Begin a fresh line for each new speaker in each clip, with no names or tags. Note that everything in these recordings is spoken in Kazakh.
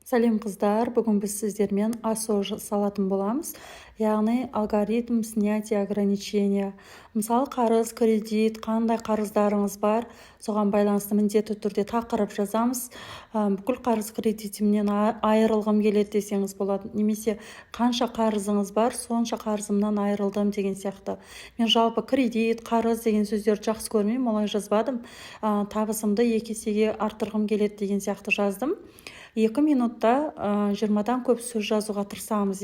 Сәлем қыздар, бүгін біз сіздермен АСО салатын боламыз, яғни алгоритм снятия ограничения. Мысалы, қарыз, кредит, қандай қарыздарыңыз бар, соған байланысты міндетті түрде тақырып жазамыз. Бүкіл қарыз кредитімнен айырылғым келеді десеңіз болады, немесе қанша қарызыңыз бар, сонша қарызымнан айырылдым деген сияқты. Мен жалпы кредит, қарыз деген сөздерді жақсы көрмеймін, олай жазбадым. Табысымды 2 есеге арттырғым келеді деген сияқты жаздым. 2 минутта 20-дан көп сөз жазуға тырысамыз,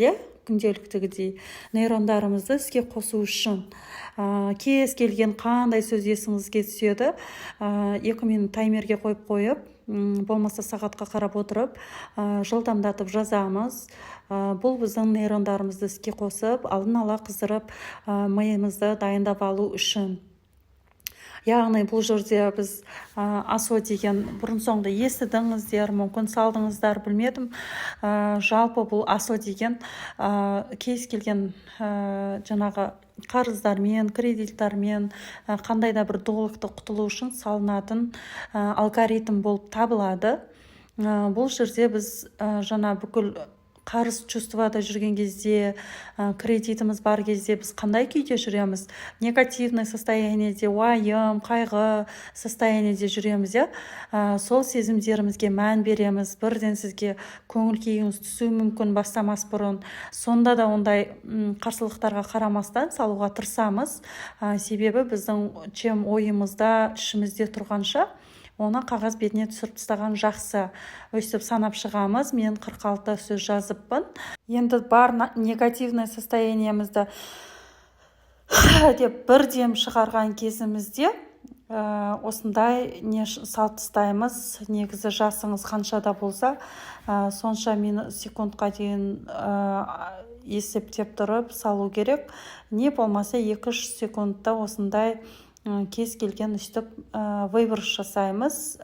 күнделіктегідей. Нейрондарымызды іске қосу үшін кез келген қандай сөз есіңізге түседі, 2 минут таймерге қойып, болмаса сағатқа қарап отырып, жылдамдатып жазамыз. Бұл біздің нейрондарымызды іске қосып, алдын ала қыздырып, миымызды дайындап алу үшін. Яғни бұл жерде біз АСО деген бұрын соңды естідіңіздер, мүмкін салдыңыздар, білмедім. Жалпы бұл АСО деген кез келген жаңағы қарыздармен, кредиттармен қандай да бір долықты құтылу үшін салынатын алгоритм болып табылады. Бұл жерде біз жаңа бүкіл қарыз чувствода жүрген кезде, кредитіміз бар кезде біз қандай күйде жүреміз? Негативный состояниеде, уайым, қайғы состояниеде жүреміз, сол сезімдерімізге мән береміз. Бірден сізге көңіл күйіңіз түсуі мүмкін бастамас бұрын. Сонда да ондай қарсылықтарға қарамастан салуға тырысамыз. Себебі біздің чем ойымызда, ішімізде тұрғанша, оны қағаз бетіне түсіріп тастаған жақсы. Өйстіп санап шығамыз. Мен 46 сөз жазыппын. Енді бар негативный состояниемізді деп бірден шығарған кезімізде осындай салып тастаймыз. Негізі жасыңыз қаншада болса, сонша секундқа дейін есептеп тұрып салу керек. Не болмаса 2-3 секундта осындай кез келген үстіп выбор жасаймыз.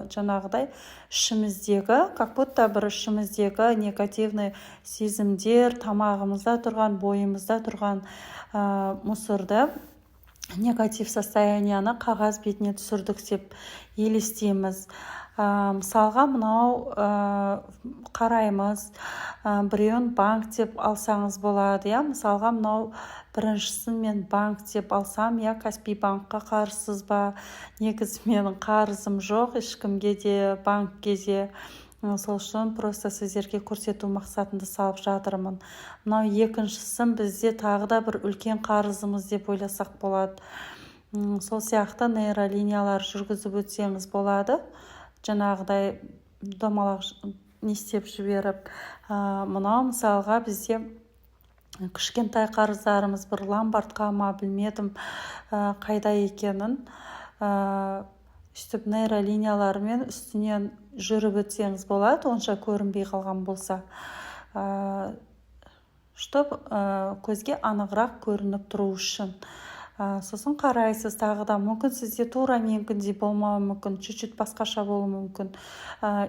Жаңағыдай ішіміздегі, как будто бір ішіміздегі негативный сезімдер, тамағымызда тұрған, бойымызда тұрған мусорды, негатив состоянияны қағаз бетіне түсірдік деп елестейміз. Мысалға мынау қараймыз, біреуін банк деп алсаңыз болады. Мысалға мынау біріншісін мен банк деп алсам, Каспий банкқа қарызсыз ба? Негізі менің қарызым жоқ, ешкімге де, банкке де. Сол үшін просто сіздерге көрсету мақсатында салып жатырмын. Мынау екіншісін бізде тағы да бір үлкен қарызымыз деп ойласақ болады. Сол сияқты нейролиниялар жүргізіп өтсеңіз болады. Жаңағыдай домалақ не істеп жіберіп. Мынау мысалға бізде кішкентай қарыздарымыз бір ломбардқа ма, білмедім қайда екенін. Үстіп нейролиниялармен үстінен жүріп өтсеңіз болады, онша көрінбей қалған болса. Штоп көзге анығырақ көрініп тұру үшін. Сосын қарайсыз тағы да, мүмкін сізде тура менікіндей болмауы мүмкін, чуть-чуть басқаша болуы мүмкін.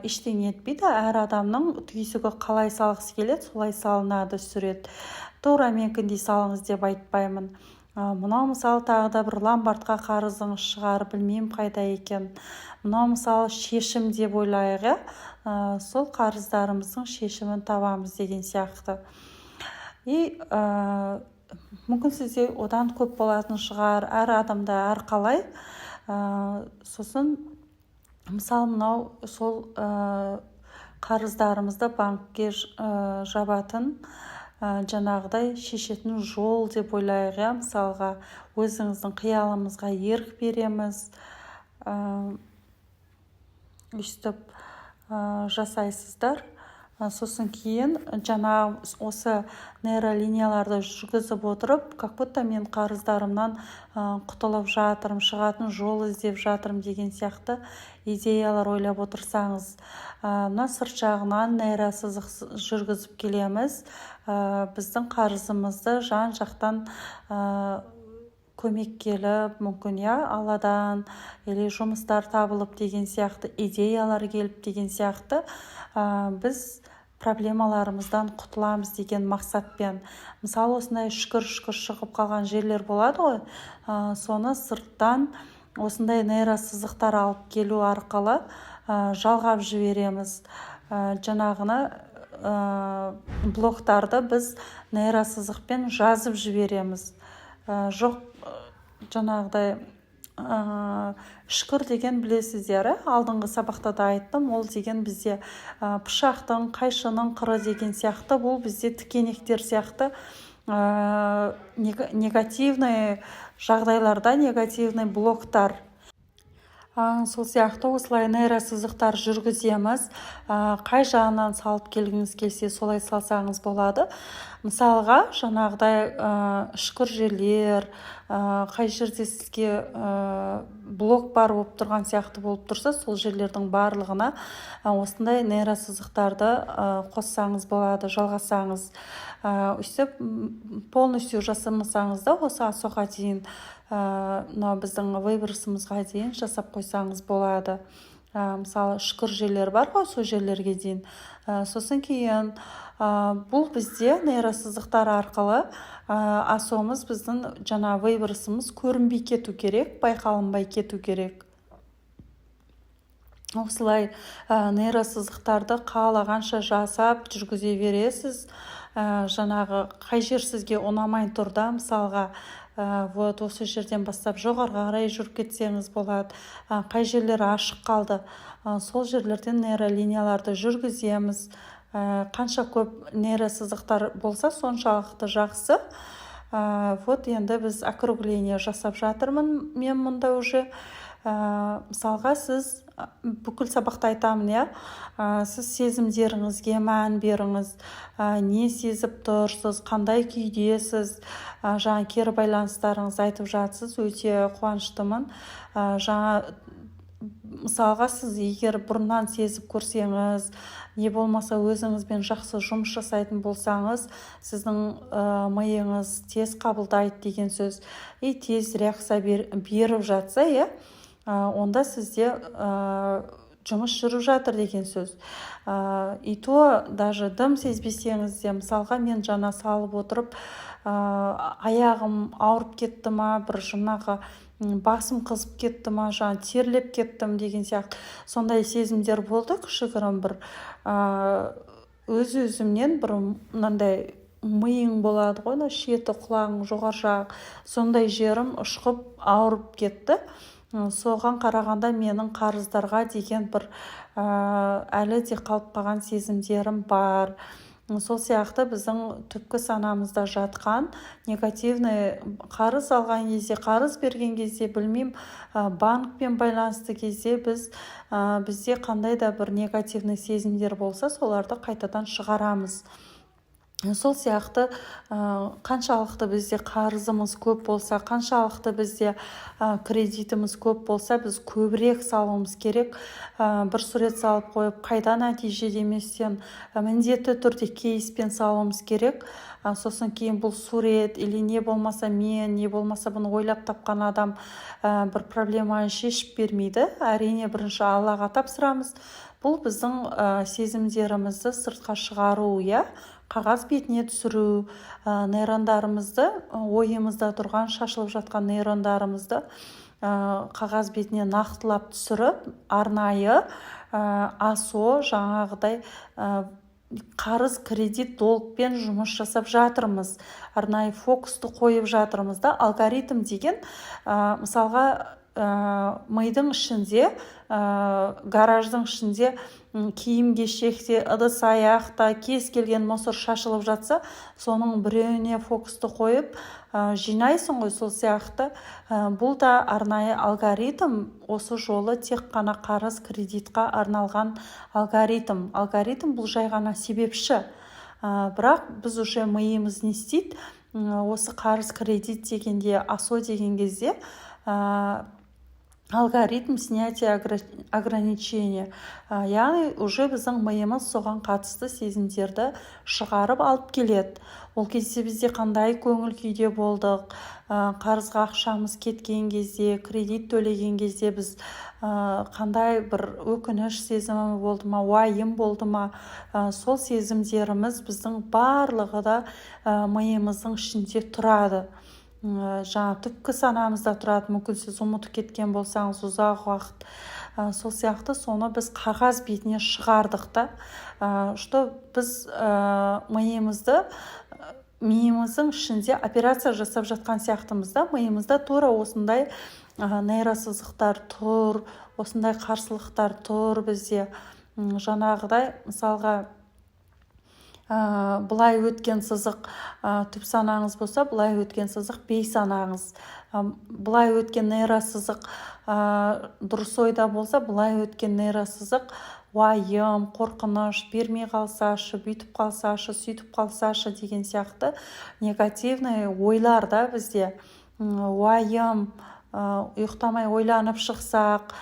Ештеңе етпейді, әр адамның түйсігі қалай салғысы келеді, солай салынады сурет. Тура менікіндей салыңыз деп айтпаймын. Мынау мысалы тағы да бір ломбардқа қарызыңыз шығар, білмеймін қайда екен. Мынау мысалы шешім деп ойлайық, сол қарыздарымыздың шешімін табамыз деген сияқты. Мүмкін сізде одан көп болатын шығар, әр адамда әр қалай. Сосын мысалы мынау сол қарыздарымызды банкке жабатын, жаңағыдай шешетін жол деп ойлайық, мысалға өзіңіздің қиялыңызға ерік береміз. Үстіп жасайсыздар. Сосын кейін жаңа осы нейролинияларды жүргізіп отырып, как будто мен қарыздарымнан құтылып жатырмын, шығатын жол іздеп жатырмын деген сияқты идеялар ойлап отырсаңыз. Мына сырт жағынан нейросызық жүргізіп келеміз. Біздің қарызымызды жан жақтан көмек келіп, мүмкін алладан, или жұмыстар табылып деген сияқты, идеялар келіп деген сияқты, біз проблемаларымыздан құтыламыз деген мақсатпен. Мысалы осындай шүкір шығып қалған жерлер болады ғой, соны сырттан осындай нейросызықтар алып келу арқылы жалғап жібереміз. жаңағыны блоктарды біз нейросызықпен жазып жібереміз. Жоқ, жаңағыдай үшкір деген білесіздер, алдыңғы сабақта да айттым, ол деген бізде пышақтың, қайшының қыры деген сияқты, бұл бізде тікенектер сияқты негативный жағдайларда негативный блоктар. Сол сияқты осылай нейросызықтар жүргіземіз. Қай жағынан салып келгіңіз келсе, солай салсаңыз болады. Мысалға, жаңағыдай үшкір жерлер, қай жерде сізге блок бар болып тұрған сияқты болып тұрса, сол жерлердің барлығына осындай нейросызықтарды қоссаңыз болады, жалғасаңыз. Өйстіп, полностью жасамасаңыз да, осы асоға дейін, біздің выбросымызға дейін жасап қойсаңыз болады. Мысалы, үшкір жерлер бар ғой, сол жерлерге дейін. Сосын кейін бұл бізде нейросызықтар арқылы асомыз біздің жаңа выбросымыз көрінбей кету керек, байқалынбай кету керек. Осылай нейросызықтарды қалағанша жасап жүргізе бересіз. Жаңағы қай жер сізге ұнамай тұрда, мысалға, осы жерден бастап жоғарыға қарай жүріп кетсеңіз болады. Қай жерлері ашық қалды, сол жерлерден нейролинияларды жүргіземіз. Қанша көп нейросызықтар болса, соншалықты жақсы. Енді біз округление жасап жатырмын мен мұнда уже. Мысалға, сіз бүкіл сабақта айтамын, сіз сезімдеріңізге мән беріңіз, не сезіп тұрсыз, қандай күйдесіз, жаңа кері байланыстарыңыз айтып жатсыз, өте қуаныштымын. Мысалға, сіз егер бұрыннан сезіп көрсеңіз, не болмаса өзіңізбен жақсы жұмыс жасайтын болсаңыз, сіздің миыңыз тез қабылдайды деген сөз. Тез реакция беріп жатса, онда сізде жұмыс жүріп жатыр деген сөз. Даже дым сезбесеңіз де, мысалға, мен жаңа салып отырып, аяғым ауырып кетті ма, бір жаңағы басым қызып кетті ма, терлеп кеттім деген сияқты. Сондай сезімдер болды, кішігірім бір өз-өзімнен бір мынандай миың болады ғой, шеті, құлағың, жоғары жақ, сондай жерім ұшқып ауырып кетті. Соған қарағанда менің қарыздарға деген бір әлі де қалып қалған сезімдерім бар. Сол сияқты біздің түпкі санамызда жатқан негативный қарыз алған кезде, қарыз берген кезде, білмеймін, банкпен байланысты кезде бізде қандай да бір негативный сезімдер болса, соларды қайтадан шығарамыз. Сол сияқты қаншалықты бізде қарызымыз көп болса, қаншалықты бізде кредитіміз көп болса, біз көбірек салуымыз керек. Бір сурет салып қойып, қайда нәтиже деместен, міндетті түрде кейспен салуымыз керек. Сосын кейін бұл сурет, или не болмаса мен, не болмаса бұны ойлап тапқан адам бір проблеманы шешіп бермейді. Әрине, бірінші Аллаға тапсырамыз. Бұл біздің сезімдерімізді сыртқа шығару, қағаз бетіне түсіру, нейрондарымызды, ойымызда тұрған, шашылып жатқан нейрондарымызды қағаз бетіне нақтылап түсіріп, арнайы асо, жаңағыдай қарыз, кредит, долгпен жұмыс жасап жатырмыз. Арнайы фокусты қойып жатырмыз да. Алгоритм деген, мысалға, мидың ішінде, гараждың ішінде киім-кешекте, ыдыс-аяқта кез келген мусор шашылып жатса, соның біреуіне фокусты қойып жинайсың ғой, сол сияқты. Бұл да арнайы алгоритм, осы жолы тек қана қарыз, кредитқа арналған алгоритм. Алгоритм бұл жай ғана себепші. Бірақ біз уже миымыз не істейді? Осы қарыз, кредит дегенде, асо деген кезде алгоритм снятия ограничения. Яғни, уже біздің миымыз соған қатысты сезімдерді шығарып алып келеді. Ол кезде бізде қандай көңіл күйде болдық, қарызға ақшамыз кеткен кезде, кредит төлеген кезде біз қандай бір өкініш сезімі болды ма, уайым болды ма, сол сезімдеріміз біздің барлығы да миымыздың ішінде тұрады. Түпкі санамызда тұрады. Мүмкін сіз ұмытып кеткен болсаңыз ұзақ уақыт, сол сияқты соны біз қағаз бетіне шығардық та, что біз миымыздың ішінде операция жасап жатқан сияқтымызда, миымызда тура осындай нейросызықтар тұр, осындай қарсылықтар тұр бізде. Жаңағыдай, мысалға, былай өткен сызық түп санаңыз болса, былай өткен сызық бей санаңыз. Былай өткен нейросызық дұрыс ойда болса, былай өткен нейросызық уайым, қорқыныш, бермей қалсашы, бүйтіп қалсашы, сөйтіп қалсашы деген сияқты негативный ойлар да бізде. Уайым, ұйықтамай ойланып шықсақ,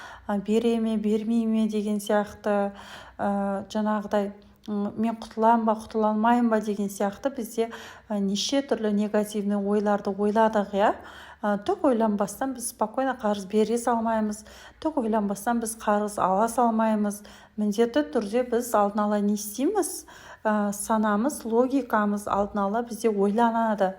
бере ме, бермей ме деген сияқты, жаңағыдай, мен құтылам ба, құтыла алмайым ба деген сияқты бізде неше түрлі негативный ойларды ойладық, иә. Түк ойланбастан біз спокойно қарыз бере салмаймыз, түк ойланбастан біз қарыз ала салмаймыз. Міндетті түрде біз алдын ала не істейміз? Санамыз, логикамыз алдын ала бізде ойланады.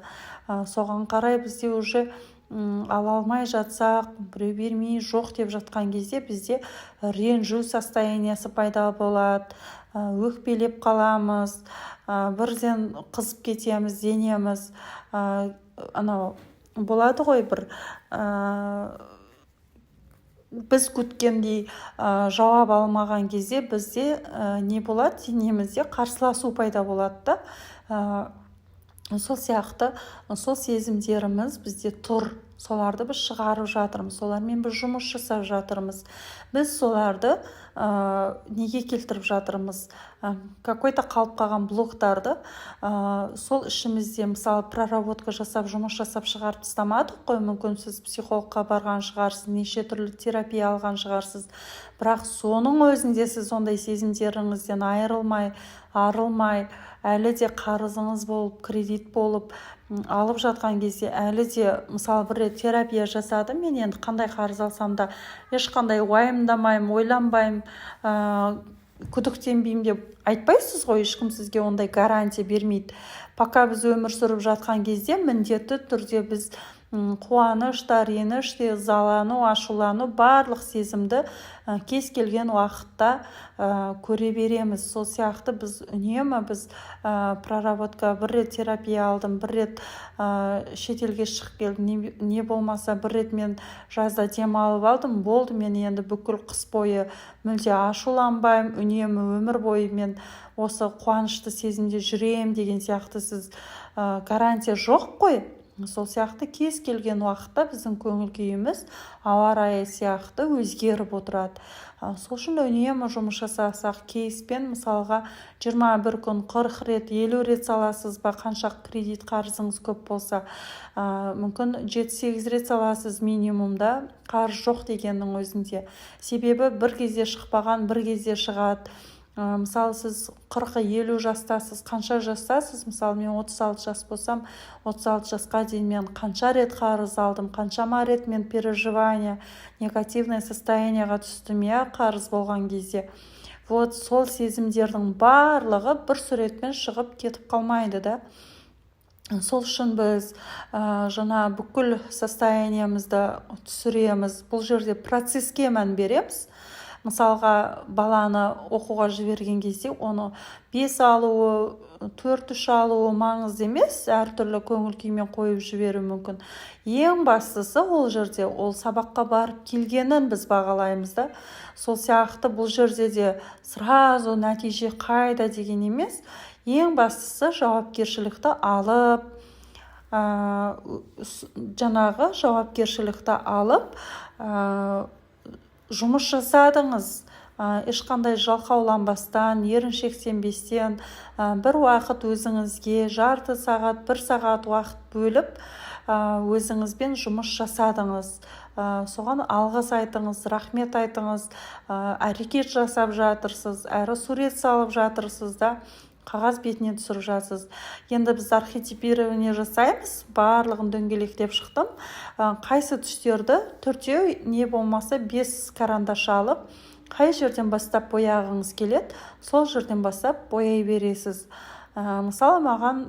Соған қарай бізде уже ала алмай жатсақ, біреу бермей жоқ деп жатқан кезде бізде ренжу состояниясы пайда болады, өкпелеп қаламыз, бірден қызып кетеміз, денеміз. Анау болады ғой, бір біз күткендей жауап алмаған кезде бізде не болады? Денемізде қарсыласу пайда болады да. Сол сияқты, сол сезімдеріміз бізде тұр, соларды біз шығарып жатырмыз, солармен біз жұмыс жасап жатырмыз. Біз соларды неге келтіріп жатырмыз? Какой-то қалып қалған блоктарды сол ішімізде, мысалы, проработка жасап, жұмыс жасап шығарып тастамадық қой. Мүмкін сіз психологқа барған шығарсыз, неше түрлі терапия алған шығарсыз, бірақ соның өзінде сіз ондай сезімдеріңізден арылмай, әлі де қарызыңыз болып, кредит болып алып жатқан кезде, әлі де, мысалы, бір рет терапия жасадым, мен енді қандай қарыз алсам да ешқандай уайымдамаймын, ойланбаймын, күдіктенбеймін деп айтпайсыз ғой, ешкім сізге ондай гарантия бермейді. Пока біз өмір сүріп жатқан кезде міндетті түрде біз қуаныш та, реніш те, ызалану, ашулану, барлық сезімді кез келген уақытта көре береміз. Сол сияқты біз үнемі проработка, бір рет терапия алдым, бір рет шетелге шығып келдім, не болмаса бір рет мен жазда демалып алдым, болды, мен енді бүкіл қыс бойы мүлде ашуланбаймын, үнемі өмір бойы мен осы қуанышты сезімде жүрем деген сияқты сіз гарантия жоқ қой. Сол сияқты кез келген уақытта біздің көңіл күйіміз ауа райы сияқты өзгеріп отырады. Сол үшін үнемі жұмыс жасасақ, кейспен мысалға 21 күн 40 рет, 50 рет саласыз ба, қанша кредит қарызыңыз көп болса, мүмкін 7-8 рет саласыз минимумда, қарыз жоқ дегеннің өзінде. Себебі бір кезде шықпаған, бір кезде шығады. Мысалы, сіз 40-50 жастасыз, қанша жастасыз? Мысалы, мен 36 жас болсам, 36 жасқа дейін мен қанша рет қарыз алдым, қаншама рет мен переживание, негативное состоянияға түстім, қарыз болған кезде. Вот сол сезімдердің барлығы бір суретпен шығып кетіп қалмайды да. Сол үшін біз жаңа бүкіл состояниемізді түсіреміз. Бұл жерде процеске мән береміз. Мысалға, баланы оқуға жіберген кезде оны 5 алуы, 4-3 алуы маңызды емес, әртүрлі көңіл күймен қойып жіберу мүмкін. Ең бастысы ол жерде ол сабаққа барып келгенін біз бағалаймыз да. Сол сияқты бұл жерде де сразу нәтиже қайда деген емес. Ең бастысы жауапкершілікті алып, жаңағы жауапкершілікті алып, жұмыс жасадыңыз, ешқандай жалқауланбастан, еріншектенбестен, бір уақыт өзіңізге жарты сағат, 1 сағат уақыт бөліп, өзіңізбен жұмыс жасадыңыз. Соған алғыс айтыңыз, рахмет айтыңыз, әрекет жасап жатырсыз, әрі сурет салып жатырсыз да, қағаз бетіне түсіріп жатсыз. Енді біз архетипирование жасаймыз, барлығын дөңгелектеп шықтым. Қайсы түстерді 4-еу, не болмаса 5 карандаш алып, қай жерден бастап бояғыңыз келеді, сол жерден бастап бояй бересіз. Мысалы, маған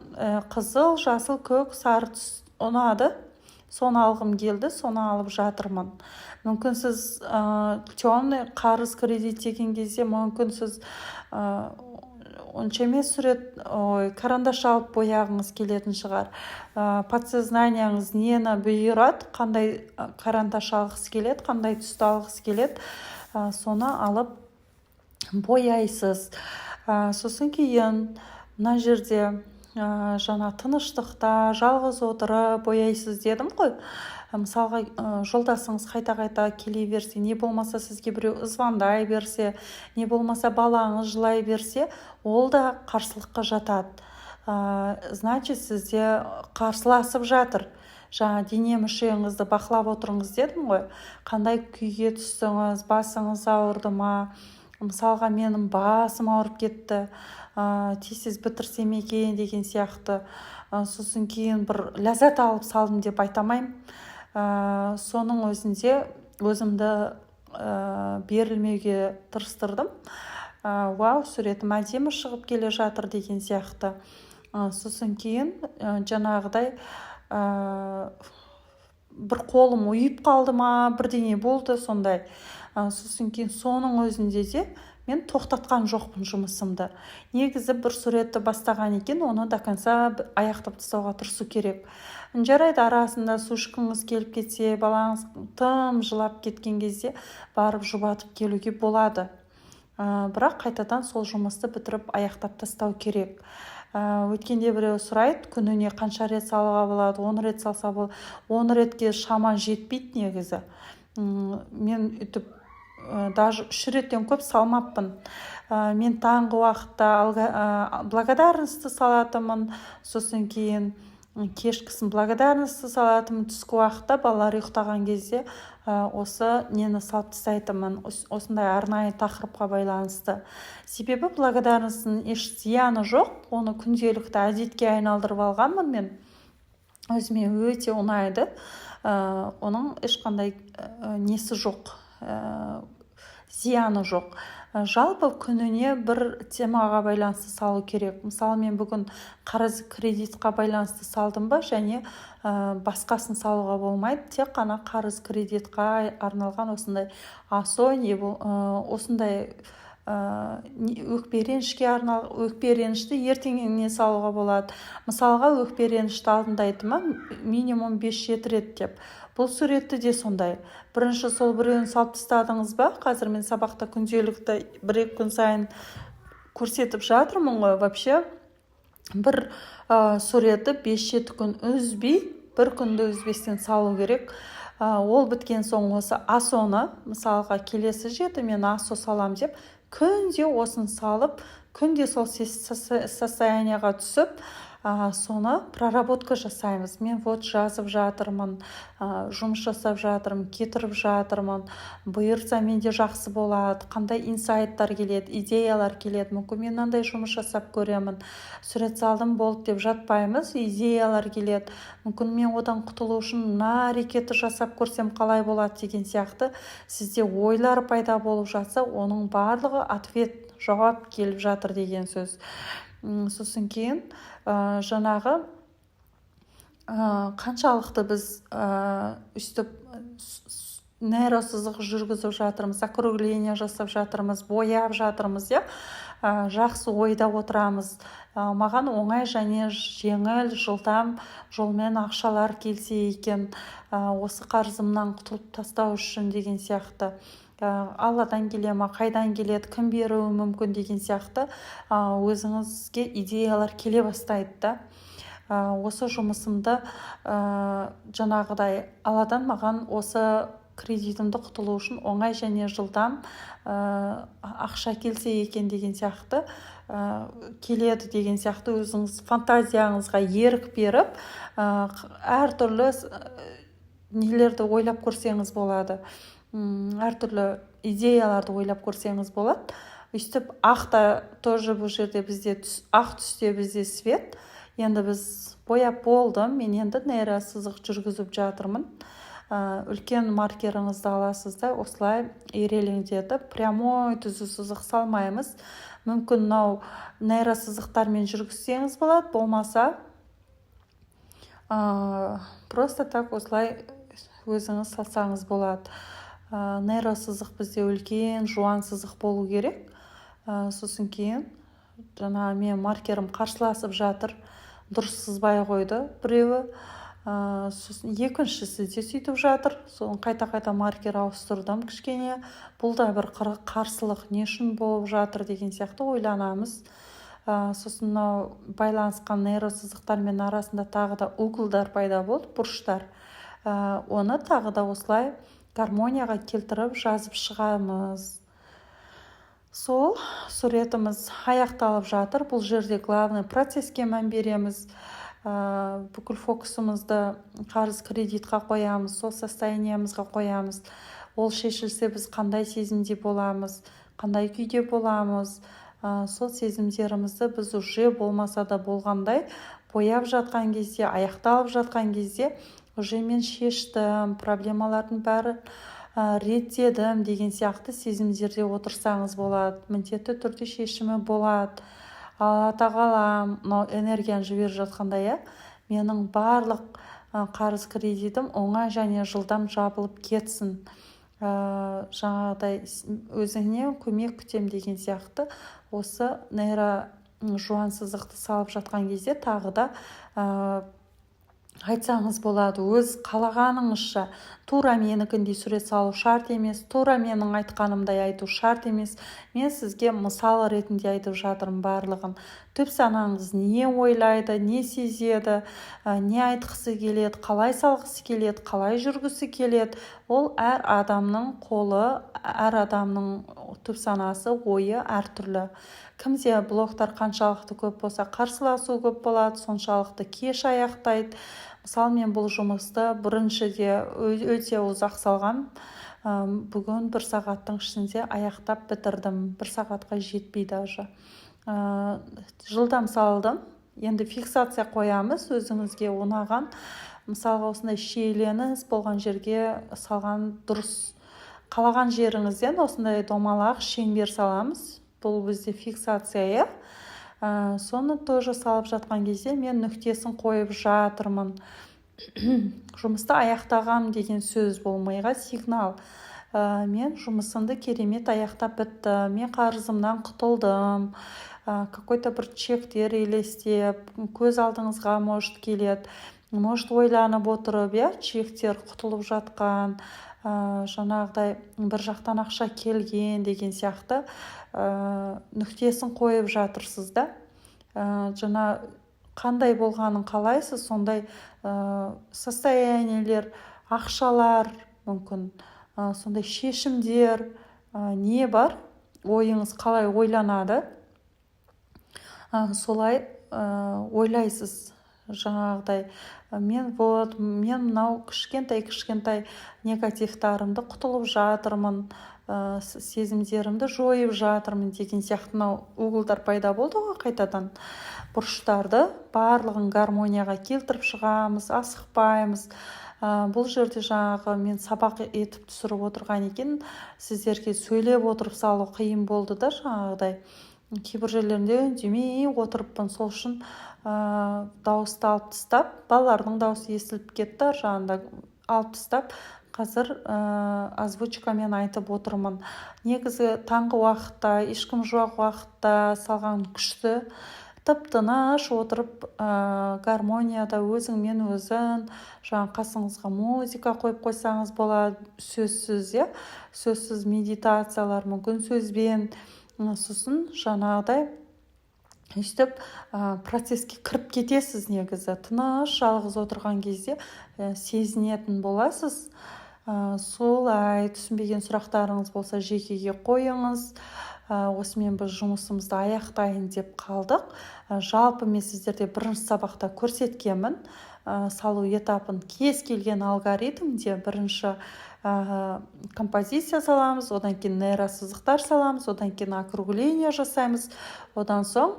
қызыл, жасыл, көк, сары түс ұнады. соны алғым келді, соны алып жатырмын. Мүмкін сіз темный қарыз кредит деген кезде мүмкін сіз онша емес карандаш алып бояғыңыз келетін шығар. Подсознанияңыз нені бұйырады, қандай карандаш алғысы келеді, қандай түсті алғысы келеді, соны алып бояйсыз. Сосын кейін мына жерде жаңа тыныштықта жалғыз отырып бояйсыз дедім ғой. Мысалға жолдасыңыз қайта-қайта келе берсе, не болмаса сізге біреу звондай берсе, не болмаса балаңыз жылай берсе, ол да қарсылыққа жатады. Значит, сізде қарсыласып жатыр. Жаңа дене мүшеңізді бақылап отырыңыз дедім ғой. Қандай күйге түстіңіз, басыңыз ауырды ма? Мысалға менің басым ауырып кетті, тез бітірсем екен деген сияқты. Сосын кейін бір ләззат алып салдым деп айтамаймын. Соның өзінде өзімді берілмеуге тырыстырдым. Вау, суретім әдемі шығып келе жатыр деген сияқты. Сосын кейін жаңағыдай бір қолым ұйып қалды ма, бірдеңе болды сондай. Сосын кейін соның өзінде де мен тоқтатқан жоқпын жұмысымды. Негізі бір суретті бастаған екен, оны до конца аяқтап тастауға тырысу керек. Жарайды, арасында су ішкіңіз келіп кетсе, балаңыз тым жылап кеткен кезде барып жұбатып келуге болады. Бірақ қайтадан сол жұмысты бітіріп аяқтап тастау керек. Өткенде біреу сұрайды, күніне қанша рет салуға болады, 10 рет салса болады. 10 ретке шаман жетпейді негізі. Мен үйтіп даже 3 реттен көп салмаппын. Мен таңғы уақытта благодарностьті салатымын, сосын кейін кешкісін благодарностьті салатымын, түскі уақытта балалар ұйықтаған кезде осы нені салып тастайтынмын, осындай арнайы тақырыпқа байланысты. Себебі благодарностьтің еш зияны жоқ, оны күнделікті әдетке айналдырып алғанмын мен. Өзіме өте ұнайды, оның ешқандай несі жоқ, зияны жоқ. Жалпы күніне бір темаға байланысты салу керек. Мысалы, мен бүгін қарыз кредитқа байланысты салдым ба, және басқасын салуға болмайды. Тек қана қарыз кредитқа арналған осындай осындай өкпе-ренішті ертеңіне салуға болады. Мысалға, өкпе-ренішті алдында айтыма минимум 5-7 рет деп. Бұл суретті де сондай. Бірінші сол біреуін салып тастадыңыз ба? Қазір мен сабақта күнделікті 1-2 күн сайын көрсетіп жатырмын ғой. Вообще бір суретті 5-7 күн үзбей, бір күнді үзбестен салу керек. Ол біткен соң осы асоны, мысалға келесі жерде мен асо салам деп, күнде осын салып, күнде сол состоянияға түсіп, соны проработка жасаймыз. Мен вот жазып жатырмын, жұмыс жасап жатырмын, кетіріп жатырмын, бұйырса менде жақсы болады, қандай инсайттар келеді, идеялар келеді, мүмкін мен мынандай жұмыс жасап көремін, сурет салдым болды деп жатпаймыз, идеялар келеді, мүмкін мен одан құтылу үшін мына әрекетті жасап көрсем қалай болады деген сияқты сізде ойлар пайда болып жатса, оның барлығы ответ, жауап келіп жатыр деген сөз. Сосын кейін жаңағы қаншалықты біз үстіп нейросызық жүргізіп жатырмыз, округление жасап жатырмыз, бояп жатырмыз, жақсы ойда отырамыз. Маған оңай және жеңіл, жылдам жолмен ақшалар келсе екен, осы қарызымнан құтылып тастау үшін деген сияқты. Алладан келе ма, қайдан келеді, кім беруі мүмкін деген сияқты өзіңізге идеялар келе бастайды да. Осы жұмысымды жаңағыдай Алладан маған осы кредитімді құтылу үшін оңай және жылдам ақша келсе екен деген сияқты келеді деген сияқты өзіңіз фантазияңызға ерік беріп әртүрлі нелерді ойлап көрсеңіз болады. Әртүрлі идеяларды ойлап көрсеңіз болады. Өйстіп ақта тоже бұл жерде бізде ақ түсте бізде свет. Енді біз бояп болдым, мен енді нейросызық жүргізіп жатырмын. Үлкен маркеріңізді аласыз да, осылай ирелеңдетіп, прямой түзу сызық салмаймыз. Мүмкін мынау нейросызықтармен жүргізсеңіз болады, болмаса Просто так осылай өзіңіз салсаңыз болады. Нейросызық бізде үлкен жуан сызық болу керек. Сосын кейін мен маркерім қарсыласып жатыр, дұрыс сызбай қойды біреуі. Сосын екіншісі де сөйтіп жатыр. Соны қайта маркер ауыстырдым кішкене. Бұл да бір қарсылық не үшін болып жатыр деген сияқты ойланамыз. Сосын байланысқан нейросызықтармен арасында тағы да углдар пайда болды, бұрыштар. Оны тағы да осылай гармонияға келтіріп жазып шығамыз. Сол суретіміз аяқталып жатыр. Бұл жерде главный процесске мән береміз. Бүкіл фокусымызды қарыз кредитқа қоямыз, сол состояниямызға қоямыз. Ол шешілсе біз қандай сезімде боламыз, қандай күйде боламыз. Сол сезімдерімізді біз уже болмаса да болғандай бояп жатқан кезде, аяқталып жатқан кезде уже мен шештім, проблемалардың бәрі реттедім деген сияқты сезімдерде отырсаңыз болады. Міндетті түрде шешімі болады. Алла тағала энергияны жіберіп жатқандай, менің барлық қарыз кредитім оңай және жылдам жабылып кетсін. Жаңағыдай өзіңе көмек күтем деген сияқты осы нейро жуан сызықты салып жатқан кезде тағы да айтсаңыз болады. Өз қалағаныңызша тура менікіндей сурет салу шарт емес, тура менің айтқанымдай айту шарт емес. Мен сізге мысал ретінде айтып жатырмын барлығын. Түп санаңыз не ойлайды, не сезеді, не айтқысы келеді, қалай салғысы келеді, қалай жүргісі келеді. Ол әр адамның қолы, әр адамның түп санасы, ойы әртүрлі. Кімде блоктар қаншалықты көп болса, қарсыласу көп болады, соншалықты кеш аяқтайды. Мысалы, мен бұл жұмысты біріншіде өте ұзақ салған. Бүгін 1 сағаттың ішінде аяқтап бітірдім. 1 сағатқа жетпей даже. Жылдам салдым. Енді фиксация қоямыз өзіңізге ұнаған. Мысалға осындай шиеленіс болған жерге салған дұрыс. Қалаған жеріңізден осындай домалақ шеңбер саламыз. Бұл бізде фиксация. Соны тоже салып жатқан кезде мен нүктесін қойып жатырмын. Жұмысты аяқтағам деген сөз болмайға сигнал. Мен жұмысымды керемет аяқтап бітті. Мен қарызымнан құтылдым. Какой-то бір чектер елестеп, көз алдыңызға может келеді. Может ойланып отырып, чектер құтылып жатқан, жаңағыдай бір жақтан ақша келген деген сияқты нүктесін қойып жатырсыз да. Жаңа қандай болғанын қалайсыз, сондай состояниелер, ақшалар мүмкін, сондай шешімдер не бар, ойыңыз қалай ойланады, солай ойлайсыз. Жаңағыдай мен мынау кішкентай негативтарымды құтылып жатырмын, сезімдерімді жойып жатырмын деген сияқты углдар пайда болды ғой қайтадан. Бұрыштарды барлығын гармонияға келтіріп шығамыз, асықпаймыз. Бұл жерде жаңағы мен сабақ етіп түсіріп отырған екен, сіздерге сөйлеп отырып салу қиын болды да, жаңағыдай. Кейбір жерлерінде үндемей отырыппын, сол үшін дауысты алып тастап, балалардың дауысы естіліп кетті, жағында алып тастап, қазір озвучкамен айтып отырмын. Негізі таңғы уақытта, ешкім жоқ уақытта салған күшті, тып-тыныш отырып гармонияда өзіңмен өзің, қасыңызға музыка қойып қойсаңыз болады, сөзсіз медитациялар, мүмкін сөзбен. Сосын жаңағыдай өстіп процесске кіріп кетесіз. Негізі тыныш жалғыз отырған кезде сезінетін боласыз. Солай түсінбеген сұрақтарыңыз болса жекеге қойыңыз. Осымен біз жұмысымызды аяқтайын деп қалдық. Жалпы мен сіздерде бірінші сабақта көрсеткенмін. Салу этапын кез келген алгоритмде бірінші композиция саламыз, одан кейін нейросызықтар саламыз, одан кейін округление жасаймыз, одан соң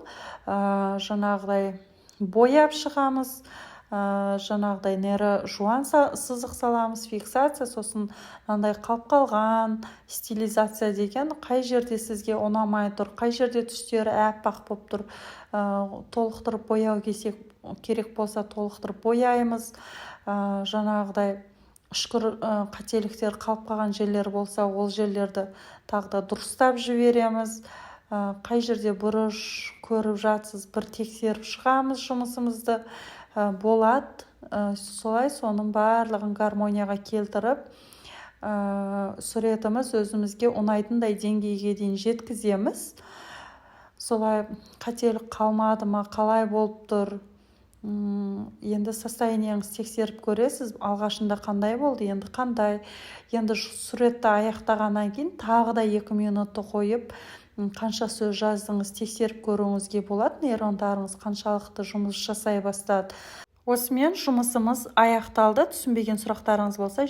жаңағыдай бояп шығамыз, жаңағыдай жуан сызық саламыз, фиксация, сосын мынандай қалып қалған стилизация деген, қай жерде сізге ұнамай тұр, қай жерде түстері әппақ болып тұр, толықтырып бояу керек болса толықтырып бояймыз. Жаңағыдай үшкір қателіктер қалып қалған жерлер болса, ол жерлерді тағы да дұрыстап жібереміз. Қай жерде бұрыш көріп жатсыз, бір тексеріп шығамыз жұмысымызды. Болады. Солай соның барлығын гармонияға келтіріп, суретіміз өзімізге ұнайтындай деңгейге дейін жеткіземіз. Солай қателік қалмады ма, қалай болып тұр, енді состояниеңіз тексеріп көресіз, алғашында қандай болды, енді қандай. Енді суретті аяқтағаннан кейін тағы да 2 минутты қойып, қанша сөз жаздыңыз тексеріп көруіңізге болады, нейрондарыңыз қаншалықты жұмыс жасай бастады. Осымен жұмысымыз аяқталды. Түсінбеген сұрақтарыңыз болса